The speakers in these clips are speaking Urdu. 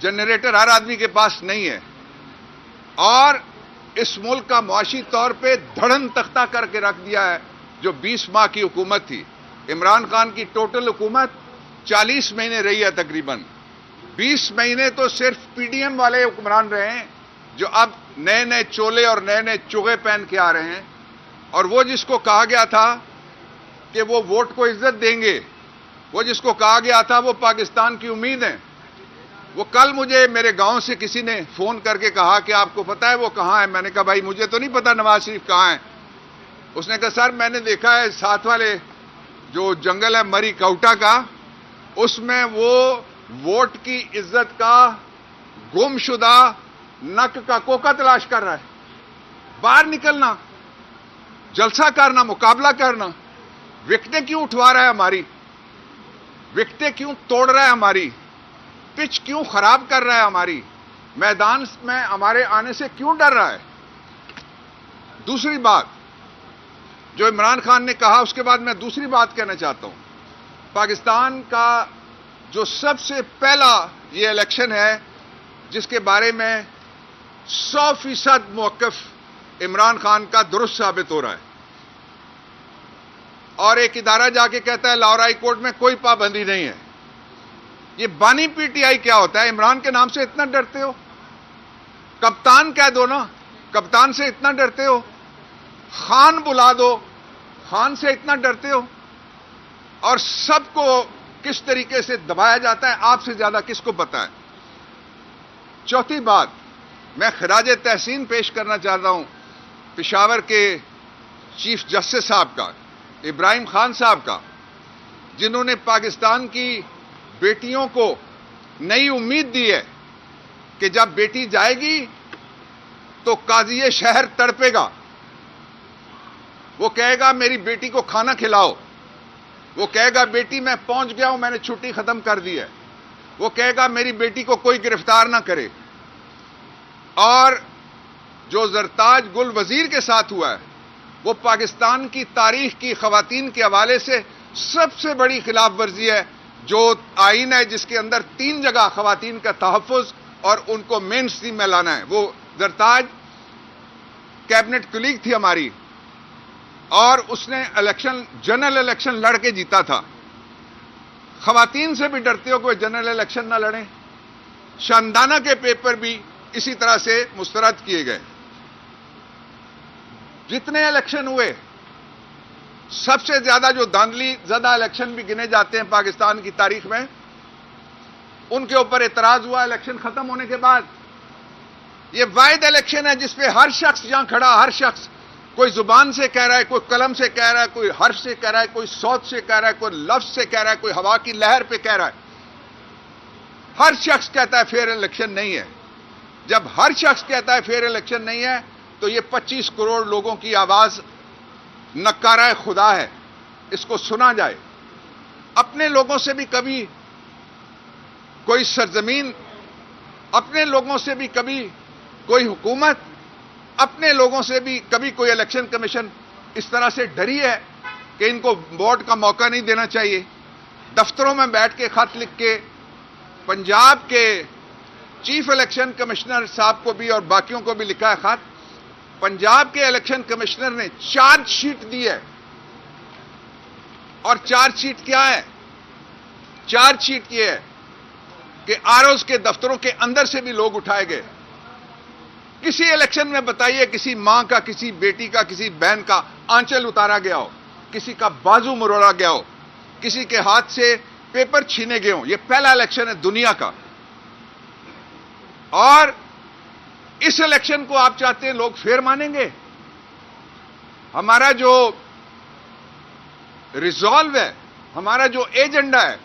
جنریٹر ہر آدمی کے پاس نہیں ہے، اور اس ملک کا معاشی طور پہ دھڑن تختہ کر کے رکھ دیا ہے جو 20 ماہ کی حکومت تھی۔ عمران خان کی ٹوٹل حکومت 40 مہینے رہی ہے تقریباً، 20 مہینے تو صرف پی ڈی ایم والے حکمران رہے ہیں جو اب نئے نئے چولے اور نئے نئے چوغے پہن کے آ رہے ہیں، اور وہ جس کو کہا گیا تھا کہ وہ ووٹ کو عزت دیں گے، وہ جس کو کہا گیا تھا وہ پاکستان کی امید ہے، وہ کل مجھے میرے گاؤں سے کسی نے فون کر کے کہا کہ آپ کو پتا ہے وہ کہاں ہے؟ میں نے کہا بھائی مجھے تو نہیں پتا نواز شریف کہاں ہے۔ اس نے کہا سر میں نے دیکھا ہے ساتھ والے جو جنگل ہے مری کوٹا کا، اس میں وہ ووٹ کی عزت کا گم شدہ نک کا کوکا تلاش کر رہا ہے، باہر نکلنا، جلسہ کرنا، مقابلہ کرنا۔ وکٹیں کیوں اٹھوا رہا ہے ہماری؟ وکٹیں کیوں توڑ رہا ہے ہماری؟ پچ کیوں خراب کر رہا ہے ہماری؟ میدان میں ہمارے آنے سے کیوں ڈر رہا ہے؟ دوسری بات جو عمران خان نے کہا، اس کے بعد میں دوسری بات کہنا چاہتا ہوں۔ پاکستان کا جو سب سے پہلا یہ الیکشن ہے جس کے بارے میں 100% موقف عمران خان کا درست ثابت ہو رہا ہے، اور ایک ادارہ جا کے کہتا ہے لاہور ہائی کورٹ میں کوئی پابندی نہیں ہے۔ یہ بانی پی ٹی آئی کیا ہوتا ہے؟ عمران کے نام سے اتنا ڈرتے ہو؟ کپتان کہہ دو نا، کپتان سے اتنا ڈرتے ہو؟ خان بلا دو، خان سے اتنا ڈرتے ہو؟ اور سب کو کس طریقے سے دبایا جاتا ہے، آپ سے زیادہ کس کو پتا ہے؟ چوتھی بات، میں خراج تحسین پیش کرنا چاہتا ہوں پشاور کے چیف جسٹس صاحب کا، ابراہیم خان صاحب کا، جنہوں نے پاکستان کی بیٹیوں کو نئی امید دی ہے کہ جب بیٹی جائے گی تو قاضی شہر تڑپے گا، وہ کہے گا میری بیٹی کو کھانا کھلاؤ، وہ کہے گا بیٹی میں پہنچ گیا ہوں، میں نے چھٹی ختم کر دی ہے، وہ کہے گا میری بیٹی کو کوئی گرفتار نہ کرے۔ اور جو زرتاج گل وزیر کے ساتھ ہوا ہے وہ پاکستان کی تاریخ کی خواتین کے حوالے سے سب سے بڑی خلاف ورزی ہے۔ جو آئین ہے جس کے اندر 3 جگہ خواتین کا تحفظ اور ان کو مین سٹریم میں لانا ہے، وہ زرتاج کیبنٹ کلیگ تھی ہماری، اور اس نے الیکشن جنرل الیکشن لڑ کے جیتا تھا۔ خواتین سے بھی ڈرتے ہو کہ وہ جنرل الیکشن نہ لڑیں؟ شاندانہ کے پیپر بھی اسی طرح سے مسترد کیے گئے۔ جتنے الیکشن ہوئے سب سے زیادہ جو دھاندلی زدہ الیکشن بھی گنے جاتے ہیں پاکستان کی تاریخ میں، ان کے اوپر اعتراض ہوا الیکشن ختم ہونے کے بعد۔ یہ واحد الیکشن ہے جس پہ ہر شخص یہاں کھڑا، ہر شخص کوئی زبان سے کہہ رہا ہے، کوئی قلم سے کہہ رہا ہے، کوئی حرف سے کہہ رہا ہے، کوئی صوت سے کہہ رہا ہے، کوئی لفظ سے کہہ رہا ہے، کوئی ہوا کی لہر پہ کہہ رہا ہے۔ ہر شخص کہتا ہے فیئر الیکشن نہیں ہے۔ جب ہر شخص کہتا ہے فیئر الیکشن نہیں ہے تو یہ 25 کروڑ لوگوں کی آواز نکارہ خدا ہے، اس کو سنا جائے۔ اپنے لوگوں سے بھی کبھی کوئی سرزمین، اپنے لوگوں سے بھی کبھی کوئی حکومت، اپنے لوگوں سے بھی کبھی کوئی الیکشن کمیشن اس طرح سے ڈری ہے کہ ان کو ووٹ کا موقع نہیں دینا چاہیے؟ دفتروں میں بیٹھ کے خط لکھ کے پنجاب کے چیف الیکشن کمشنر صاحب کو بھی اور باقیوں کو بھی لکھا ہے خط۔ پنجاب کے الیکشن کمشنر نے چارج شیٹ دی ہے، اور چارج شیٹ کیا ہے؟ چارج شیٹ یہ ہے کہ آروز کے دفتروں کے اندر سے بھی لوگ اٹھائے گئے۔ کسی الیکشن میں بتائیے کسی ماں کا، کسی بیٹی کا، کسی بہن کا آنچل اتارا گیا ہو، کسی کا بازو مروڑا گیا ہو، کسی کے ہاتھ سے پیپر چھینے گئے ہوں۔ یہ پہلا الیکشن ہے دنیا کا، اور اس الیکشن کو آپ چاہتے ہیں لوگ فیئر مانیں گے؟ ہمارا جو ریزالو ہے، ہمارا جو ایجنڈا ہے،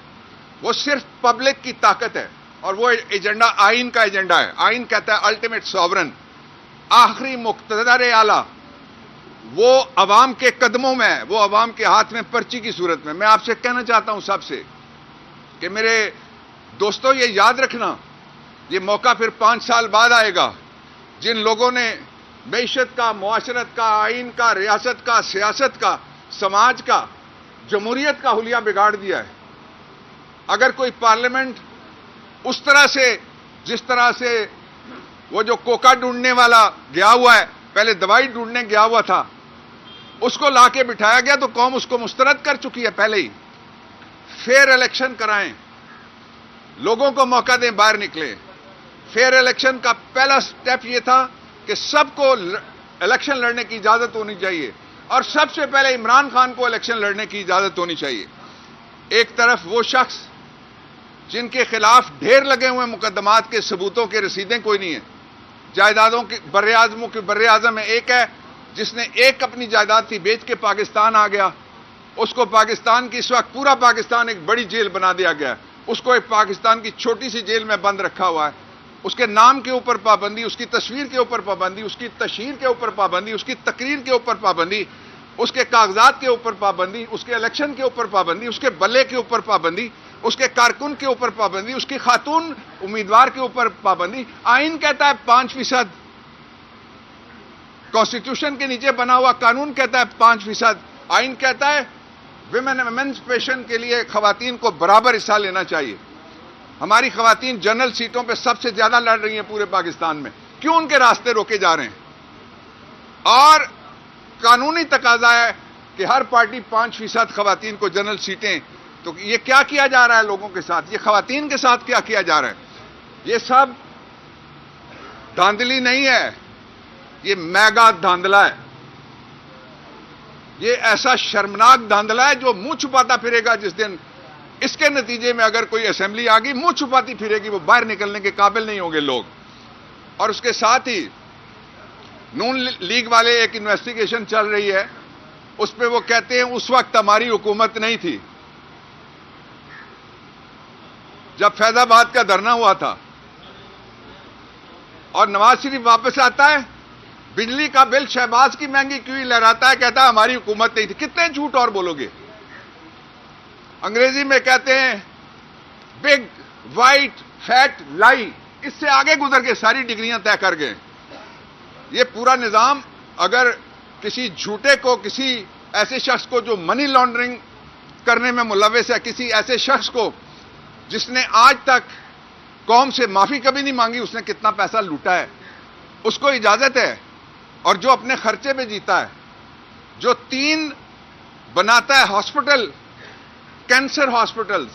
وہ صرف پبلک کی طاقت ہے، اور وہ ایجنڈا آئین کا ایجنڈا ہے۔ آئین کہتا ہے الٹیمیٹ ساورن، آخری مقتدر اعلیٰ، وہ عوام کے قدموں میں ہے، وہ عوام کے ہاتھ میں پرچی کی صورت میں۔ میں آپ سے کہنا چاہتا ہوں سب سے کہ میرے دوستو یہ یاد رکھنا، یہ موقع پھر 5 سال بعد آئے گا۔ جن لوگوں نے معیشت کا، معاشرت کا، آئین کا، ریاست کا، سیاست کا، سماج کا، جمہوریت کا حلیہ بگاڑ دیا ہے، اگر کوئی پارلیمنٹ اس طرح سے جس طرح سے وہ جو کوکا ڈھونڈنے والا گیا ہوا ہے، پہلے دوائی ڈھونڈنے گیا ہوا تھا، اس کو لا کے بٹھایا گیا تو قوم اس کو مسترد کر چکی ہے پہلے ہی. فیئر الیکشن کرائیں، لوگوں کو موقع دیں باہر نکلیں. فیئر الیکشن کا پہلا سٹیپ یہ تھا کہ سب کو الیکشن لڑنے کی اجازت ہونی چاہیے، اور سب سے پہلے عمران خان کو الیکشن لڑنے کی اجازت ہونی چاہیے. ایک طرف وہ شخص جن کے خلاف ڈھیر لگے ہوئے مقدمات کے ثبوتوں کے رسیدیں کوئی نہیں ہیں، جائیدادوں کے بر اعظم میں ایک ہے جس نے ایک اپنی جائیداد تھی بیچ کے پاکستان آ گیا، اس کو پاکستان کی اس وقت پورا پاکستان ایک بڑی جیل بنا دیا گیا ہے، اس کو ایک پاکستان کی چھوٹی سی جیل میں بند رکھا ہوا ہے. اس کے نام کے اوپر پابندی، اس کی تصویر کے اوپر پابندی، اس کی تشہیر کے اوپر پابندی، اس کی تقریر کے اوپر پابندی، اس کے کاغذات کے اوپر پابندی، اس کے الیکشن کے اوپر پابندی، اس کے بلے کے اوپر پابندی، اس کے کارکن کے اوپر پابندی، اس کی خاتون امیدوار کے اوپر پابندی. آئین کہتا ہے 5%، کانسٹیٹیوشن کے نیچے بنا ہوا قانون کہتا ہے 5%. آئین کہتا ہے ویمن ایمنسپیشن کے لیے خواتین کو برابر حصہ لینا چاہیے. ہماری خواتین جنرل سیٹوں پہ سب سے زیادہ لڑ رہی ہیں پورے پاکستان میں، کیوں ان کے راستے روکے جا رہے ہیں؟ اور قانونی تقاضا ہے کہ ہر پارٹی 5% خواتین کو جنرل سیٹیں. تو یہ کیا کیا جا رہا ہے لوگوں کے ساتھ؟ یہ خواتین کے ساتھ کیا کیا جا رہا ہے؟ یہ سب دھاندلی نہیں ہے، یہ میگا دھاندلا ہے. یہ ایسا شرمناک دھاندلا ہے جو منہ چھپاتا پھرے گا جس دن اس کے نتیجے میں اگر کوئی اسمبلی آ گئی منہ چھپاتی پھرے گی، وہ باہر نکلنے کے قابل نہیں ہوں گے لوگ. اور اس کے ساتھ ہی نون لیگ والے ایک انویسٹیگیشن چل رہی ہے، اس پہ وہ کہتے ہیں اس وقت ہماری حکومت نہیں تھی جب فیض آباد کا دھرنا ہوا تھا، اور نواز شریف واپس آتا ہے، بجلی کا بل شہباز کی مہنگی کیوں ہی لہراتا ہے، کہتا ہے ہماری حکومت نہیں تھی. کتنے جھوٹ اور بولو گے؟ انگریزی میں کہتے ہیں بگ وائٹ فیٹ لائی. اس سے آگے گزر کے ساری ڈگریاں طے کر گئے. یہ پورا نظام اگر کسی جھوٹے کو، کسی ایسے شخص کو جو منی لانڈرنگ کرنے میں ملوث ہے، کسی ایسے شخص کو جس نے آج تک قوم سے معافی کبھی نہیں مانگی، اس نے کتنا پیسہ لوٹا ہے، اس کو اجازت ہے. اور جو اپنے خرچے پہ جیتا ہے، جو 3 بناتا ہے ہاسپٹل، کینسر ہاسپٹلز،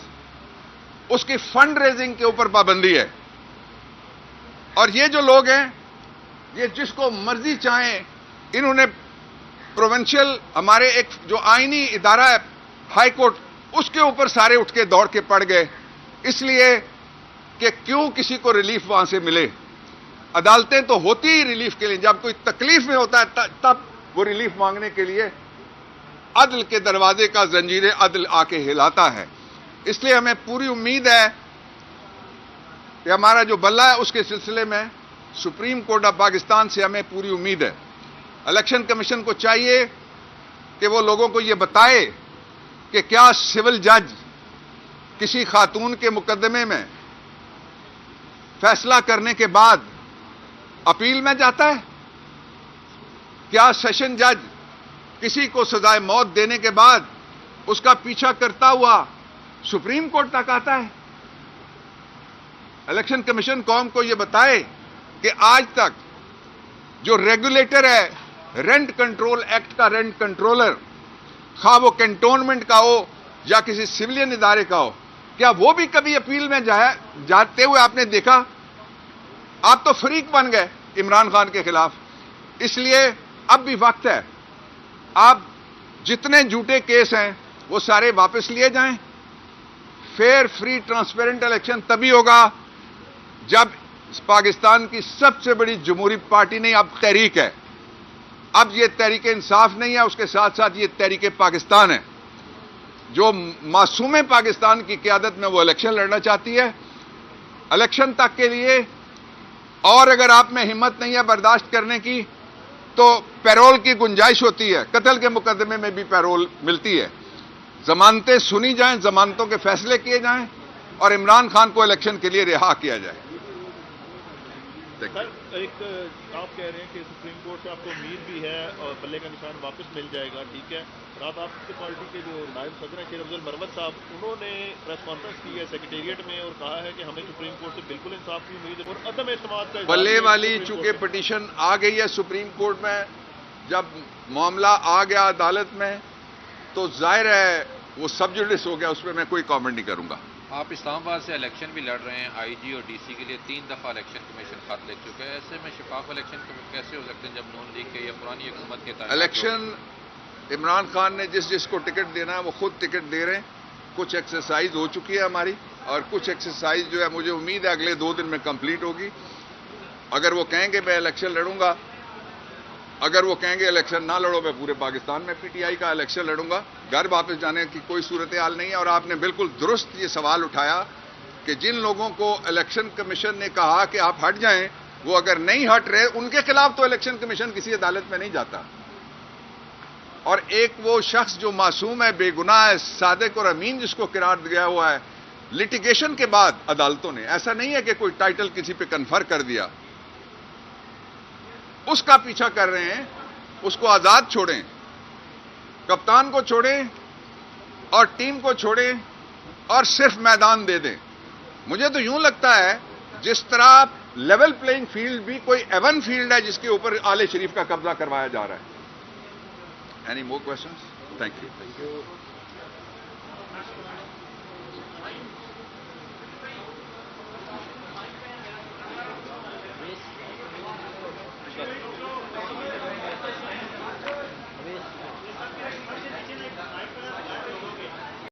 اس کی فنڈ ریزنگ کے اوپر پابندی ہے. اور یہ جو لوگ ہیں، یہ جس کو مرضی چاہیں، انہوں نے پروونشل ہمارے ایک جو آئینی ادارہ ہے ہائی کورٹ، اس کے اوپر سارے اٹھ کے دوڑ کے پڑ گئے، اس لیے کہ کیوں کسی کو ریلیف وہاں سے ملے. عدالتیں تو ہوتی ہی ریلیف کے لیے، جب کوئی تکلیف میں ہوتا ہے تب وہ ریلیف مانگنے کے لیے عدل کے دروازے کا زنجیر عدل آ کے ہلاتا ہے. اس لیے ہمیں پوری امید ہے کہ ہمارا جو بلہ ہے اس کے سلسلے میں سپریم کورٹ آف پاکستان سے ہمیں پوری امید ہے. الیکشن کمیشن کو چاہیے کہ وہ لوگوں کو یہ بتائے کہ کیا سول جج کسی خاتون کے مقدمے میں فیصلہ کرنے کے بعد اپیل میں جاتا ہے؟ کیا سیشن جج کسی کو سزائے موت دینے کے بعد اس کا پیچھا کرتا ہوا سپریم کورٹ تک آتا ہے؟ الیکشن کمیشن قوم کو یہ بتائے کہ آج تک جو ریگولیٹر ہے رینٹ کنٹرول ایکٹ کا رینٹ کنٹرولر، خواہ وہ کنٹونمنٹ کا ہو یا کسی سویلین ادارے کا ہو، کیا وہ بھی کبھی اپیل میں جاتے ہوئے آپ نے دیکھا؟ آپ تو فریق بن گئے عمران خان کے خلاف. اس لیے اب بھی وقت ہے، آپ جتنے جھوٹے کیس ہیں وہ سارے واپس لیے جائیں. فیئر، فری، ٹرانسپیرنٹ الیکشن تبھی ہوگا جب پاکستان کی سب سے بڑی جمہوری پارٹی نہیں، اب تحریک ہے. اب یہ تحریک انصاف نہیں ہے، اس کے ساتھ ساتھ یہ تحریک پاکستان ہے جو معصوم پاکستان کی قیادت میں وہ الیکشن لڑنا چاہتی ہے. الیکشن تک کے لیے، اور اگر آپ میں ہمت نہیں ہے برداشت کرنے کی تو پیرول کی گنجائش ہوتی ہے، قتل کے مقدمے میں بھی پیرول ملتی ہے. ضمانتیں سنی جائیں، ضمانتوں کے فیصلے کیے جائیں اور عمران خان کو الیکشن کے لیے رہا کیا جائے. سر، ایک آپ کہہ رہے ہیں کہ سپریم کورٹ سے آپ کو امید بھی ہے اور بلے کا نشان واپس مل جائے گا، ٹھیک ہے، رات آپ کی پارٹی کے جو نائب صدر ہیں شیر افضل مروت صاحب، انہوں نے پریس کانفرنس کی ہے سیکریٹریٹ میں اور کہا ہے کہ ہمیں سپریم کورٹ سے بالکل انصاف کی امید ہے اور عدم اعتماد کا اظہار بلے کیا ہے والی سپریم چونکہ کورٹ سے۔ پٹیشن آ گئی ہے سپریم کورٹ میں، جب معاملہ آ گیا عدالت میں تو ظاہر ہے وہ سب جوڈس ہو گیا، اس پہ میں کوئی کامنٹ نہیں کروں گا۔ آپ اسلام آباد سے الیکشن بھی لڑ رہے ہیں، آئی جی اور ڈی سی کے لیے 3 دفعہ الیکشن کمیشن خط لکھ چکا ہے، ایسے میں شفاف الیکشن کیسے ہو سکتے ہیں جب نون لیگ کے یا پرانی حکومت کے تعلقات الیکشن عمران خان نے جس کو ٹکٹ دینا ہے وہ خود ٹکٹ دے رہے ہیں۔ کچھ ایکسرسائز ہو چکی ہے ہماری، اور کچھ ایکسرسائز جو ہے مجھے امید ہے اگلے 2 دن میں کمپلیٹ ہوگی۔ اگر وہ کہیں گے میں الیکشن لڑوں گا، اگر وہ کہیں گے الیکشن نہ لڑو میں پورے پاکستان میں پی ٹی آئی کا الیکشن لڑوں گا، گھر واپس جانے کی کوئی صورتحال نہیں ہے۔ اور آپ نے بالکل درست یہ سوال اٹھایا کہ جن لوگوں کو الیکشن کمیشن نے کہا کہ آپ ہٹ جائیں، وہ اگر نہیں ہٹ رہے ان کے خلاف تو الیکشن کمیشن کسی عدالت میں نہیں جاتا۔ اور ایک وہ شخص جو معصوم ہے، بے گناہ ہے، صادق اور امین جس کو قرار دیا ہوا ہے، لٹیگیشن کے بعد عدالتوں نے، ایسا نہیں ہے کہ کوئی ٹائٹل کسی پہ کنفر کر دیا، اس کا پیچھا کر رہے ہیں، اس کو آزاد چھوڑیں، کپتان کو چھوڑیں اور ٹیم کو چھوڑیں اور صرف میدان دے دیں۔ مجھے تو یوں لگتا ہے جس طرح لیول پلینگ فیلڈ بھی کوئی ایون فیلڈ ہے جس کے اوپر آل شریف کا قبضہ کروایا جا رہا ہے۔ Any more questions? Thank you.